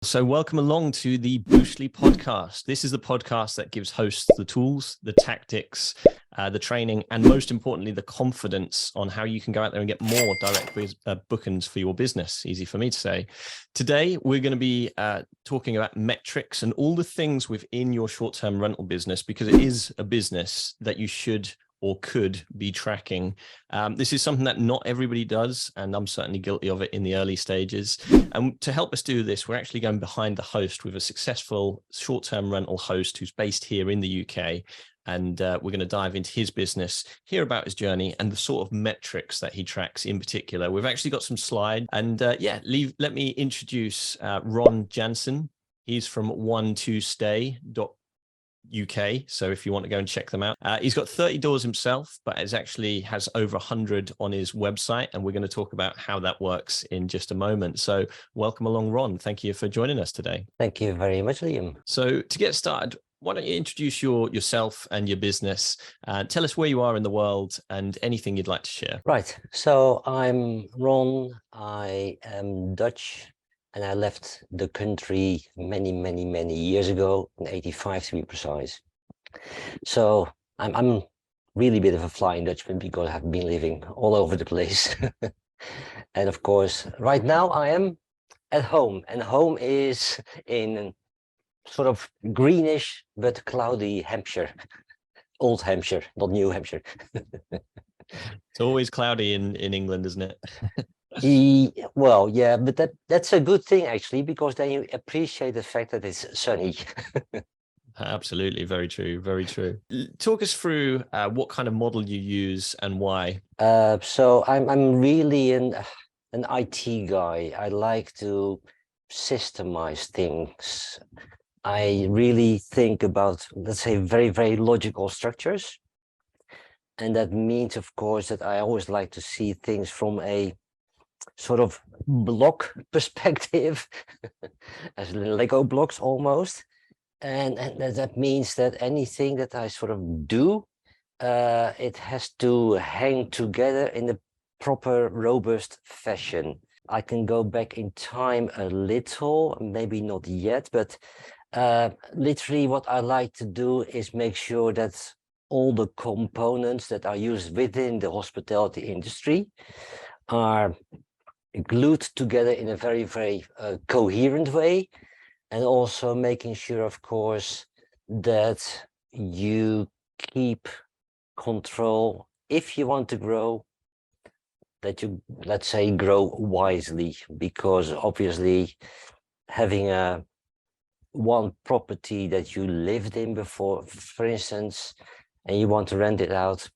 So welcome along to the Boostly podcast. This is the podcast that gives hosts the tools, the tactics, the training, and most importantly, the confidence on how you can go out there and get more direct bookings for your business. Easy for me to say. Today, we're going to be talking about metrics and all the things within your short-term rental business, because it is a business that you should or could be tracking. This is something that not everybody does, and I'm certainly guilty of it in the early stages. And to help us do this, we're actually going behind the host with a successful short-term rental host who's based here in the UK. And we're going to dive into his business, hear about his journey and the sort of metrics that he tracks in particular. We've actually got some slides. And let me introduce Ron Jansen. He's from one2stay.UK. So if you want to go and check them out, he's got 30 doors himself, but has over 100 on his website. And we're going to talk about how that works in just a moment. So welcome along, Ron. Thank you for joining us today. Thank you very much, Liam. So to get started, why don't you introduce yourself and your business? Tell us where you are in the world and anything you'd like to share. Right. So I'm Ron. I am Dutch. And I left the country many years ago, in '85 to be precise. So I'm really a bit of a flying Dutchman because I've been living all over the place. And of course, right now I am at home, and home is in sort of greenish but cloudy Hampshire. Old Hampshire, not New Hampshire. It's always cloudy in England, isn't it? Well, yeah, but that's a good thing actually, because then you appreciate the fact that it's sunny. Absolutely, very true, very true. Talk us through what kind of model you use and why. So I'm really an IT guy. I like to systemize things. I really think about, let's say, very logical structures. And that means, of course, that I always like to see things from a sort of block perspective, as Lego blocks almost. And that means that anything that I sort of do, it has to hang together in a proper, robust fashion. I can go back in time a little, maybe not yet, but literally what I like to do is make sure that all the components that are used within the hospitality industry are glued together in a very coherent way, and also making sure, of course, that you keep control if you want to grow, that you, let's say, grow wisely, because obviously having one property that you lived in before, for instance, and you want to rent it out,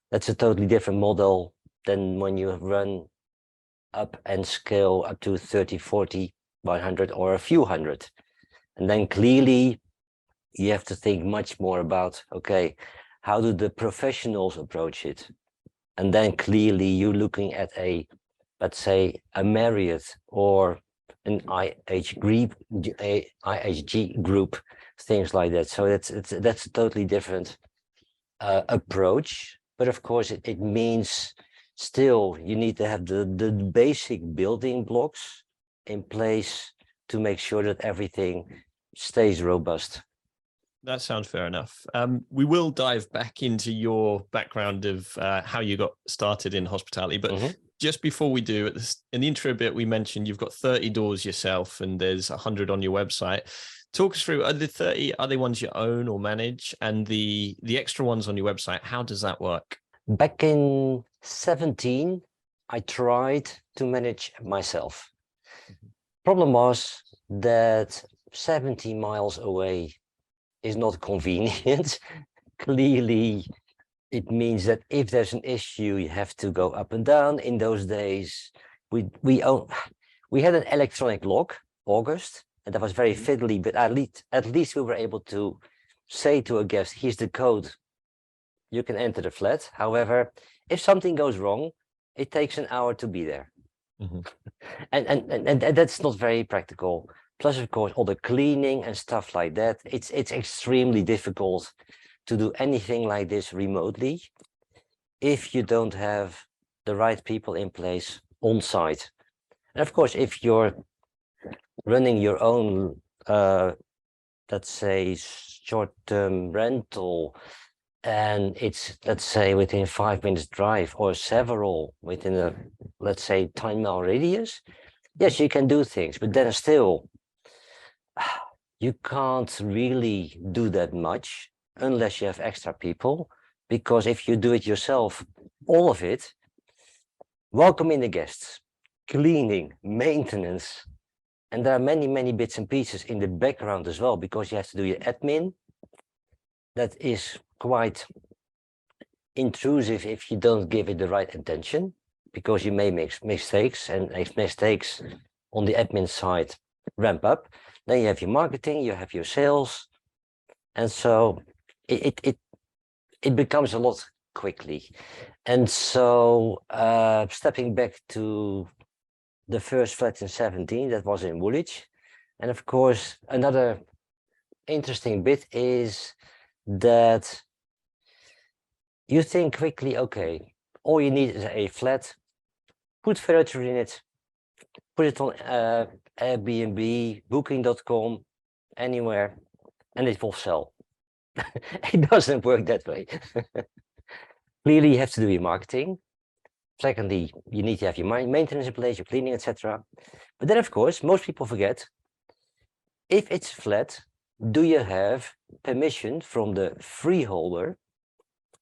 that's a totally different model than when you run up and scale up to 30, 40, 100 or a few hundred. And then clearly you have to think much more about, okay, how do the professionals approach it? And then clearly you're looking at let's say, a Marriott or an IHG group, things like that. So that's a totally different approach. But of course, it means still you need to have the basic building blocks in place to make sure that everything stays robust. That sounds fair enough. We will dive back into your background of how you got started in hospitality, but just before we do, in the intro bit, we mentioned you've got 30 doors yourself and there's 100 on your website. Talk us through, are the 30, are they ones you own or manage? And the extra ones on your website, how does that work? Back in 2017, I tried to manage myself. Problem was that 70 miles away is not convenient. Clearly, it means that if there's an issue, you have to go up and down. In those days, we had an electronic lock, August, and that was very fiddly, but at least we were able to say to a guest, here's the code, you can enter the flat. However, if something goes wrong, it takes an hour to be there. And that's not very practical. Plus, of course, all the cleaning and stuff like that. It's extremely difficult to do anything like this remotely if you don't have the right people in place on site. And of course, if you're running your own, let's say, short-term rental, and it's, let's say, within 5 minutes drive or several within a, let's say, 10-mile radius, yes, you can do things, but then still, you can't really do that much unless you have extra people, because if you do it yourself, all of it, welcoming the guests, cleaning, maintenance, and there are many, many bits and pieces in the background as well, because you have to do your admin. That is quite intrusive if you don't give it the right attention, because you may make mistakes, and mistakes on the admin side ramp up. Then you have your marketing, you have your sales, and so it becomes a lot quickly. And so stepping back to the first flat in 17, that was in Woolwich. And of course, another interesting bit is that you think quickly, okay, all you need is a flat, put furniture in it, put it on Airbnb, Booking.com, anywhere, and it will sell. It doesn't work that way. Clearly, you have to do your marketing. Secondly, you need to have your maintenance in place, your cleaning, etc. But then, of course, most people forget, if it's flat, do you have permission from the freeholder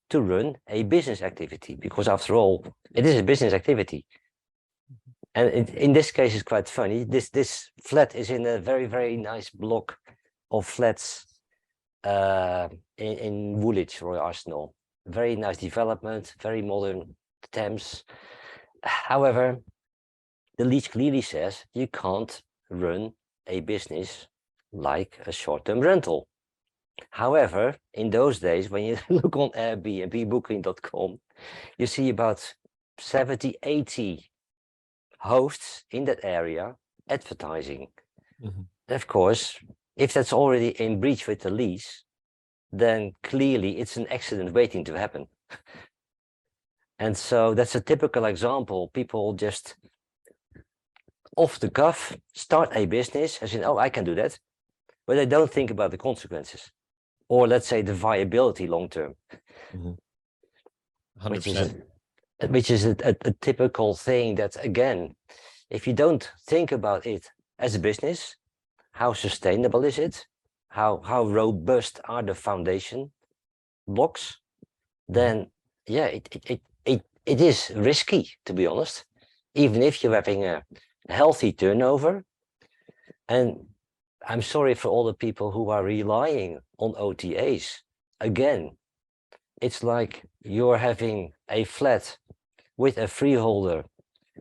to run a business activity? Because after all, it is a business activity. And in this case, it's quite funny. This flat is in a very, very nice block of flats in Woolwich, Royal Arsenal. Very nice development, very modern Thames. However, the lease clearly says you can't run a business like a short-term rental. However, in those days, when you look on Airbnb, Booking.com, you see about 70, 80 hosts in that area advertising. Mm-hmm. Of course, if that's already in breach with the lease, then clearly it's an accident waiting to happen. And so that's a typical example. People just off the cuff start a business and say, oh, I can do that. But they don't think about the consequences, or let's say the viability long term. Mm-hmm. 100%. Which is a typical thing that, again, if you don't think about it as a business, how sustainable is it? How robust are the foundation blocks? Then, yeah, it is risky, to be honest, even if you're having a healthy turnover. And I'm sorry for all the people who are relying on OTAs. Again, it's like you're having a flat with a freeholder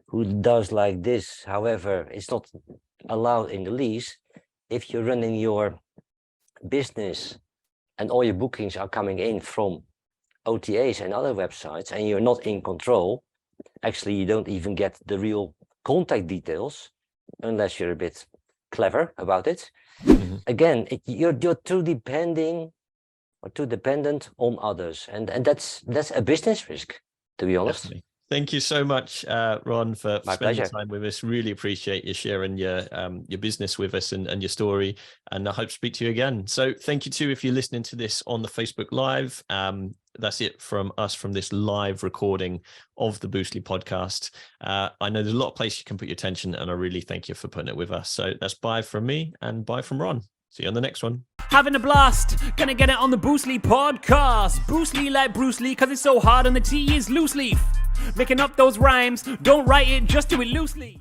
who does like this. However, it's not allowed in the lease. If you're running your business and all your bookings are coming in from OTAs and other websites, and you're not in control, actually you don't even get the real contact details unless you're a bit clever about it. Mm-hmm. Again, you're too dependent on others, and that's a business risk, to be honest. Definitely. Thank you so much, Ron, for My spending pleasure. time with us. Really appreciate you sharing your business with us and your story. And I hope to speak to you again. So thank you too, if you're listening to this on the Facebook Live. That's it from us from this live recording of the Boostly podcast. I know there's a lot of places you can put your attention, and I really thank you for putting it with us. So that's bye from me and bye from Ron. See you on the next one. Having a blast, gonna get it on the Boostly podcast. Boostly like Bruce Lee, cause it's so hard and the T is loose leaf. Making up those rhymes, don't write it, just do it loosely.